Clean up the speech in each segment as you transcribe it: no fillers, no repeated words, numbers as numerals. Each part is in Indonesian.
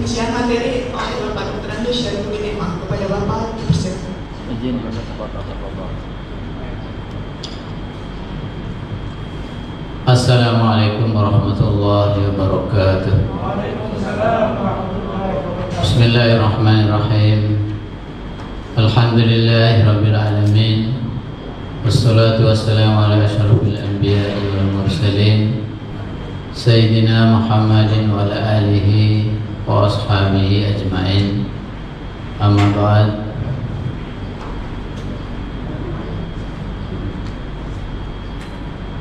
pengisian materi oleh Bapak Dr. Ando Syarifudin Emma. Kepada Bapak dipersilakan. Izin. Assalamualaikum warahmatullahi wabarakatuh. Bismillahirrahmanirrahim. Alhamdulillahi rabbil alamin. Wassalatu wassalamu ala asyrafil anbiya'i wal mursalin Sayyidina Muhammadin wa ala alihi wa ashabihi ajma'in. Amma ba'd.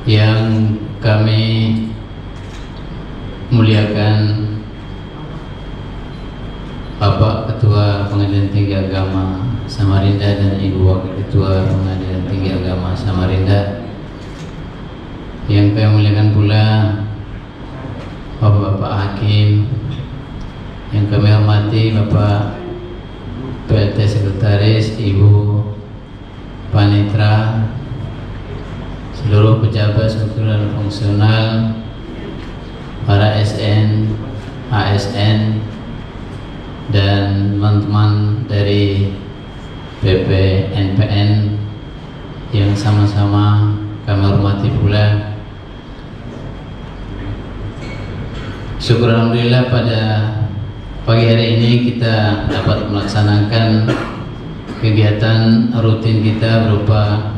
Yang kami muliakan Bapak Ketua Pengadilan Tinggi Agama Samarinda dan Ibu Wakil Ketua Pengadilan Tinggi Agama Samarinda, yang kami muliakan pula Bapak-Bapak Hakim, yang kami hormati Bapak PLT Sekretaris, Ibu Panitra, seluruh pejabat struktural dan fungsional, para SN, ASN, dan teman-teman dari BPNPN yang sama-sama kami hormati pula. Syukur alhamdulillah pada pagi hari ini kita dapat melaksanakan kegiatan rutin kita berupa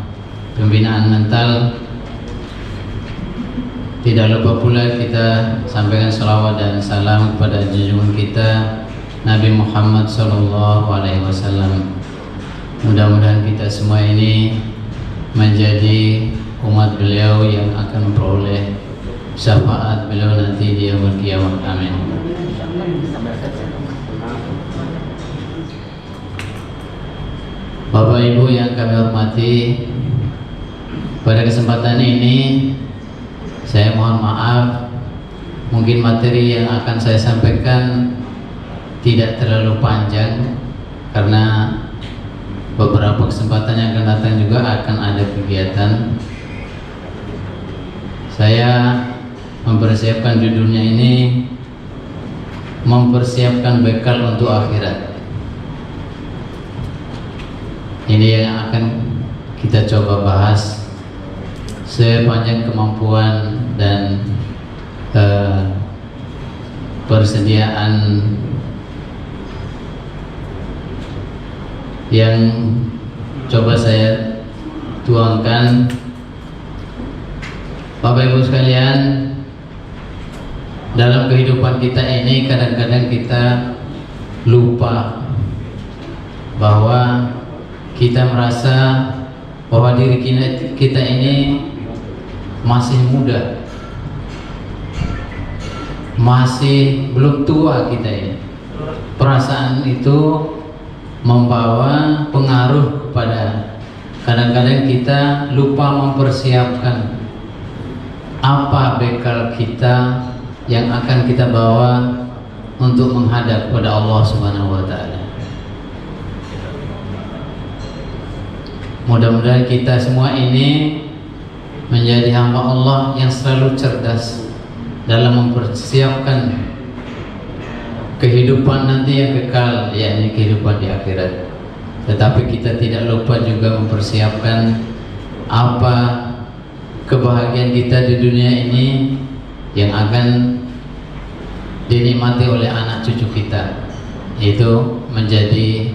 pembinaan mental. Tidak lupa pula kita sampaikan salawat dan salam kepada junjungan kita Nabi Muhammad SAW. Mudah-mudahan kita semua ini menjadi umat beliau yang akan memperoleh syafaat beliau nanti di yaumul qiyamah. Amin. Bapak Ibu yang kami hormati, pada kesempatan ini saya mohon maaf, mungkin materi yang akan saya sampaikan tidak terlalu panjang karena beberapa kesempatan yang akan datang juga akan ada kegiatan. Saya mempersiapkan judulnya ini, mempersiapkan bekal untuk akhirat. Ini yang akan kita coba bahas sepanjang kemampuan dan persediaan yang coba saya tuangkan. Bapak Ibu sekalian, dalam kehidupan kita ini kadang-kadang kita lupa bahwa kita merasa bahwa diri kita ini masih muda, masih belum tua kita ini. Perasaan itu membawa pengaruh kepada kadang-kadang kita lupa mempersiapkan apa bekal kita yang akan kita bawa untuk menghadap kepada Allah Subhanahu wa taala. Mudah-mudahan kita semua ini menjadi hamba Allah yang selalu cerdas dalam mempersiapkan kehidupan nanti yang kekal, yakni kehidupan di akhirat. Tetapi kita tidak lupa juga mempersiapkan apa kebahagiaan kita di dunia ini yang akan dinikmati oleh anak cucu kita. Itu menjadi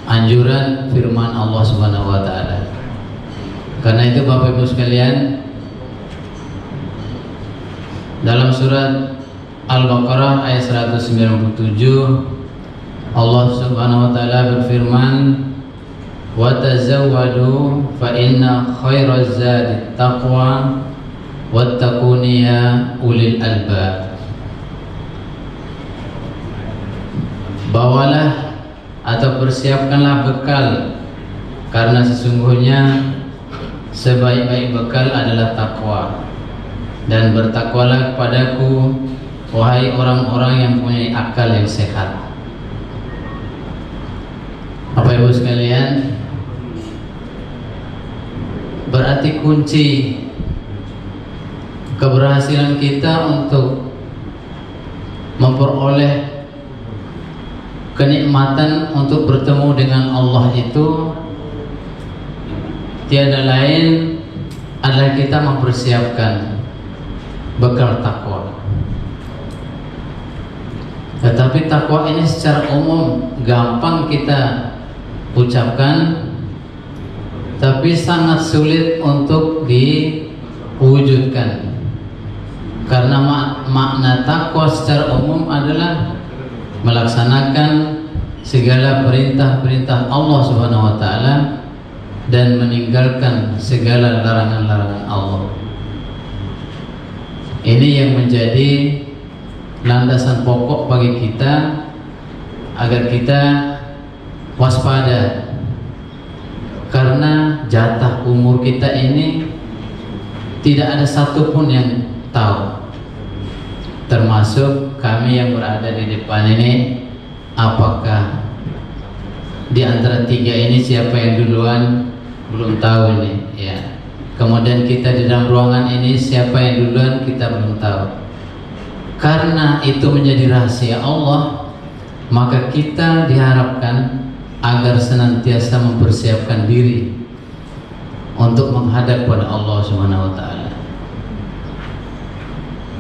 anjuran firman Allah Subhanahu wa taala. Karena itu Bapak Ibu sekalian, dalam surat Al-Baqarah ayat 197 Allah Subhanahu wa taala berfirman, wa tazawwadu fa inna khairaz zadi taqwa wattaquni ya ulil albab. Bawalah atau persiapkanlah bekal, karena sesungguhnya sebaik-baik bekal adalah takwa, dan bertakwalah kepadaku wahai orang-orang yang punya akal yang sehat. Bapak Ibu sekalian, berarti kunci keberhasilan kita untuk memperoleh kenikmatan untuk bertemu dengan Allah itu tiada lain adalah kita mempersiapkan bekal takwa. Tetapi takwa ini secara umum gampang kita ucapkan, tapi sangat sulit untuk diwujudkan. Karena makna takwa secara umum adalah melaksanakan segala perintah-perintah Allah Subhanahu wa taala dan meninggalkan segala larangan-larangan Allah. Ini yang menjadi landasan pokok bagi kita agar kita waspada, karena jatah umur kita ini tidak ada satupun yang tahu, termasuk kami yang berada di depan ini. Apakah di antara tiga ini siapa yang duluan, belum tahu ini ya. Kemudian kita di dalam ruangan ini siapa yang duluan, kita belum tahu. Karena itu menjadi rahasia Allah, maka kita diharapkan agar senantiasa mempersiapkan diri untuk menghadap pada Allah Subhanahu wa taala.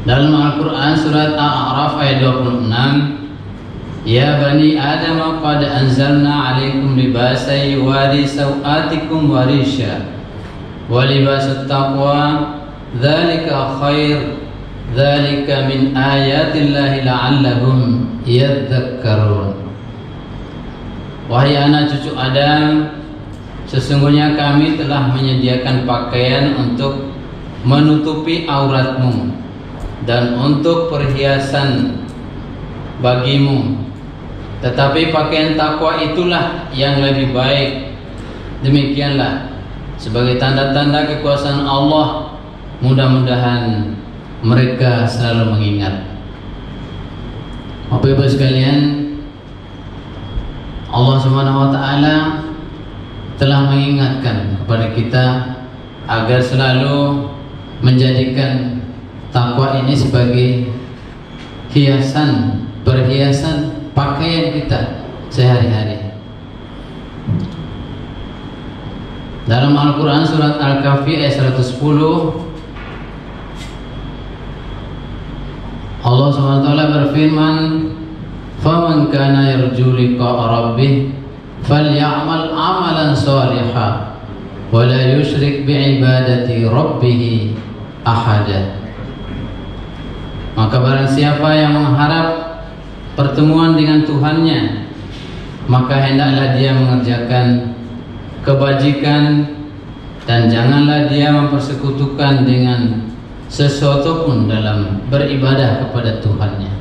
Dalam Al-Qur'an surat Al-A'raf ayat 26, ya bani Adam qad anzalna 'alaikum libasan yuwari sawatikum wa risha wa libasut taqwa dzalika khair dzalika min ayatillahi la'allahum yadhakkarun. Wahai anak cucu Adam, sesungguhnya kami telah menyediakan pakaian untuk menutupi auratmu dan untuk perhiasan bagimu, tetapi pakaian takwa itulah yang lebih baik. Demikianlah sebagai tanda-tanda kekuasaan Allah, mudah-mudahan mereka selalu mengingat. Bapak-Ibu sekalian, Allah Subhanahu wa taala telah mengingatkan kepada kita agar selalu menjadikan takwa ini sebagai hiasan, perhiasan pakaian kita sehari-hari. Dalam Al-Quran surat Al-Kahfi ayat 110, Allah SWT berfirman, "Faman kana yarju liqa'a rabbih falyamal 'amalan shalihan wa la yusyrik bi'ibadati rabbih ahada." Maka barang siapa yang mengharap pertemuan dengan Tuhannya, maka hendaklah dia mengerjakan kebajikan dan janganlah dia mempersekutukan dengan sesuatu pun dalam beribadah kepada Tuhannya.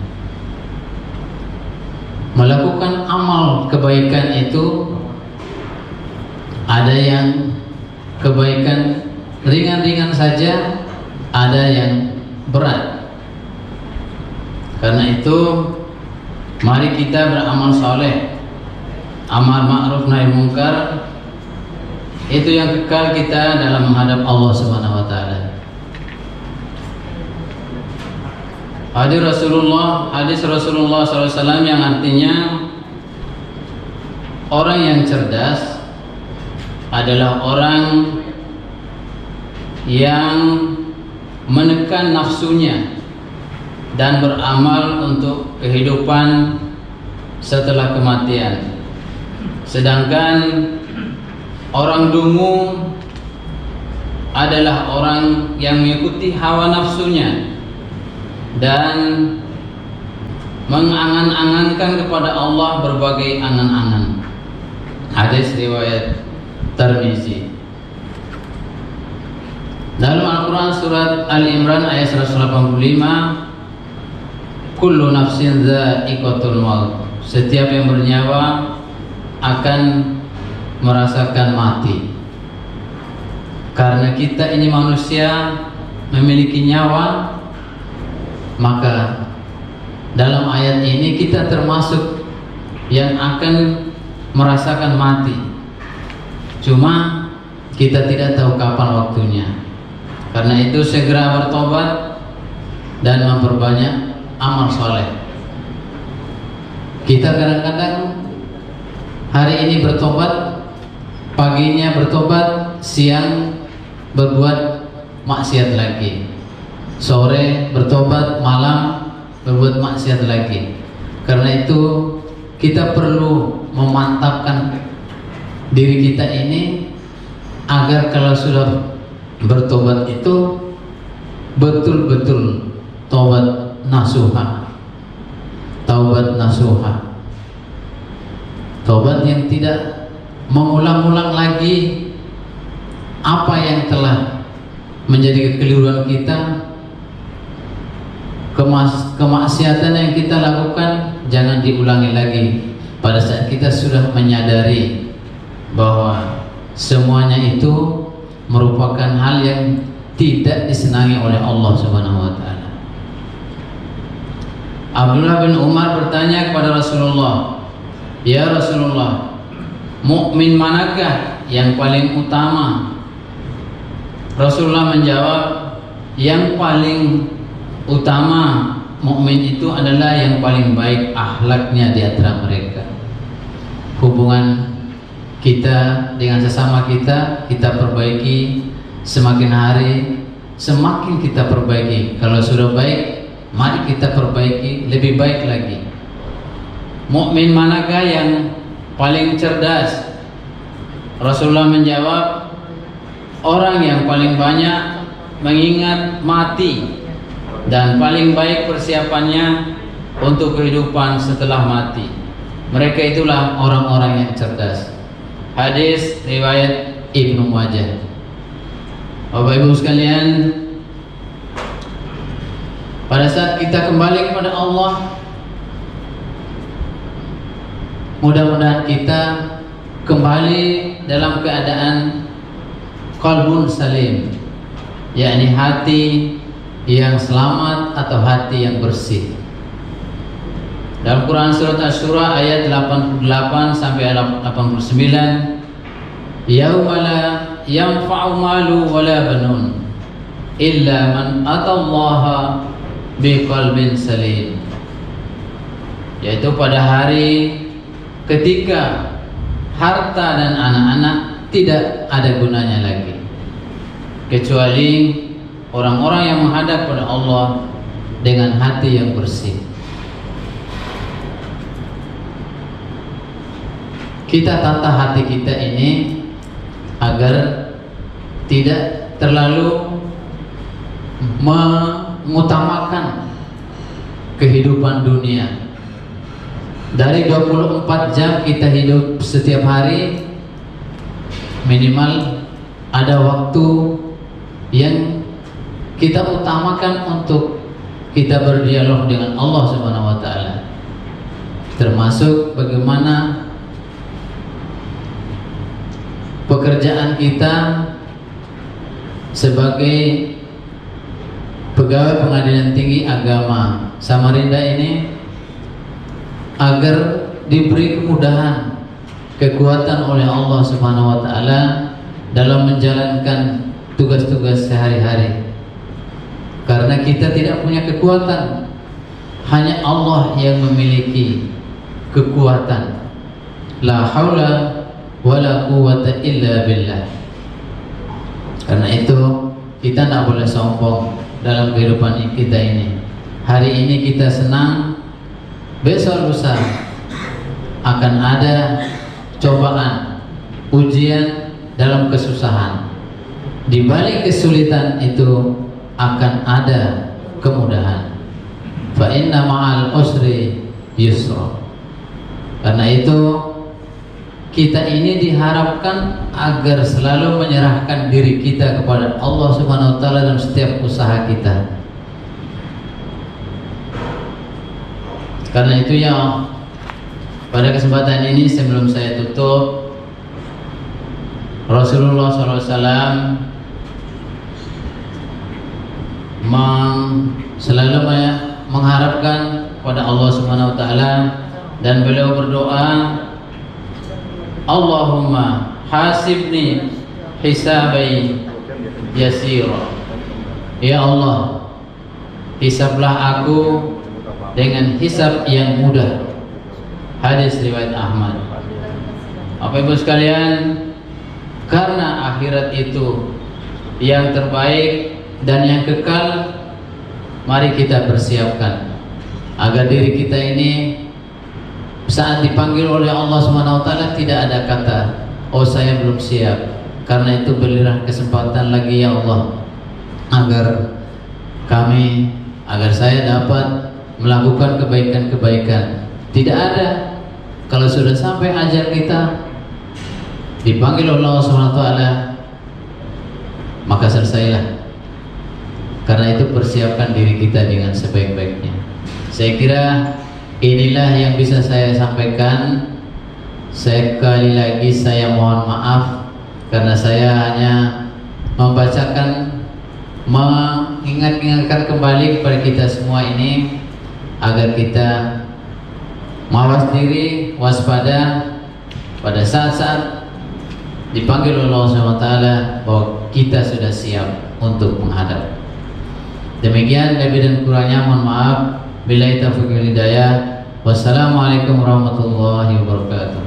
Melakukan amal kebaikan itu ada yang kebaikan ringan-ringan saja, ada yang berat. Karena itu mari kita beramal soleh, amal ma'ruf nahi mungkar, itu yang kekal kita dalam menghadap Allah Subhanahu wa taala. Hadis Rasulullah SAW yang artinya orang yang cerdas adalah orang yang menekan nafsunya dan beramal untuk kehidupan setelah kematian. Sedangkan orang dungu adalah orang yang mengikuti hawa nafsunya dan mengangan-angankan kepada Allah berbagai angan-angan. Hadis riwayat Tirmizi. Dalam Al-Quran surat Al-Imran ayat 185, kullu nafsin dha'iqatul maut, setiap yang bernyawa akan merasakan mati. Karena kita ini manusia memiliki nyawa, maka dalam ayat ini kita termasuk yang akan merasakan mati. Cuma kita tidak tahu kapan waktunya. Karena itu segera bertobat dan memperbanyak amal soleh. Kita kadang-kadang hari ini bertobat, paginya bertobat, siang berbuat maksiat lagi, sore bertobat, malam berbuat maksiat lagi. Karena itu kita perlu memantapkan diri kita ini agar kalau sudah bertobat itu betul-betul taubat nasuha, taubat nasuha, taubat yang tidak mengulang-ulang lagi apa yang telah menjadi kekeliruan kita, kemaksiatan yang kita lakukan jangan diulangi lagi pada saat kita sudah menyadari bahwa semuanya itu merupakan hal yang tidak disenangi oleh Allah Subhanahu wa taala. Abdullah bin Umar bertanya kepada Rasulullah, "Ya Rasulullah, mukmin manakah yang paling utama?" Rasulullah menjawab, "Yang paling utama mukmin itu adalah yang paling baik akhlaknya di antara mereka." Hubungan kita dengan sesama kita perbaiki, semakin hari semakin kita perbaiki. Kalau sudah baik, mari kita perbaiki lebih baik lagi. Mukmin manakah yang paling cerdas? Rasulullah menjawab, orang yang paling banyak mengingat mati dan paling baik persiapannya untuk kehidupan setelah mati. Mereka itulah orang-orang yang cerdas. Hadis riwayat Ibnu Majah. Bapak Ibu sekalian, pada saat kita kembali kepada Allah, mudah-mudahan kita kembali dalam keadaan qalbun salim, yakni hati yang selamat atau hati yang bersih. Dalam Quran surat Asy-Syura ayat 88 sampai 89, yauma la yanfa'u malu wala banun illa man atallaha biqalbin salim. Yaitu pada hari ketika harta dan anak-anak tidak ada gunanya lagi, kecuali orang-orang yang menghadap pada Allah dengan hati yang bersih. Kita tata hati kita ini agar tidak terlalu mengutamakan kehidupan dunia. Dari 24 jam kita hidup setiap hari, minimal ada waktu yang kita utamakan untuk kita berdialog dengan Allah Subhanahu wa taala. Termasuk bagaimana pekerjaan kita sebagai pegawai Pengadilan Tinggi Agama Samarinda ini, agar diberi kemudahan, kekuatan oleh Allah Subhanahu wa taala dalam menjalankan tugas-tugas sehari-hari. Karena kita tidak punya kekuatan, hanya Allah yang memiliki kekuatan. La haula wala quwwata illa billah. Karena itu kita tidak boleh sombong dalam kehidupan kita ini. Hari ini kita senang, besok lusa akan ada cobaan, ujian dalam kesusahan. Di balik kesulitan itu akan ada kemudahan. Fa inna ma'al usri yusra. Karena itu kita ini diharapkan agar selalu menyerahkan diri kita kepada Allah Subhanahu wa taala dalam setiap usaha kita. Karena itu ya, pada kesempatan ini sebelum saya tutup, Rasulullah SAW selalu mengharapkan pada Allah Subhanahu wa taala, dan beliau berdoa, Allahumma hasibni hisabai yasira. Ya Allah, hisablah aku dengan hisab yang mudah. Hadis riwayat Ahmad. Bapak Ibu sekalian, karena akhirat itu yang terbaik dan yang kekal, mari kita persiapkan agar diri kita ini saat dipanggil oleh Allah SWT tidak ada kata, oh saya belum siap. Karena itu berilah kesempatan lagi ya Allah, agar saya dapat melakukan kebaikan-kebaikan. Tidak ada, kalau sudah sampai ajal kita dipanggil oleh Allah SWT, maka selesailah. Karena itu persiapkan diri kita dengan sebaik-baiknya. Saya kira inilah yang bisa saya sampaikan. Sekali lagi saya mohon maaf karena saya hanya membacakan, mengingatkan kembali kepada kita semua ini agar kita mawas diri, waspada pada saat-saat dipanggil oleh Allah SWT bahwa kita sudah siap untuk menghadap. Demikian lebih dan kurangnya mohon maaf. Billahi taufiq wal hidayah. Wassalamualaikum warahmatullahi wabarakatuh.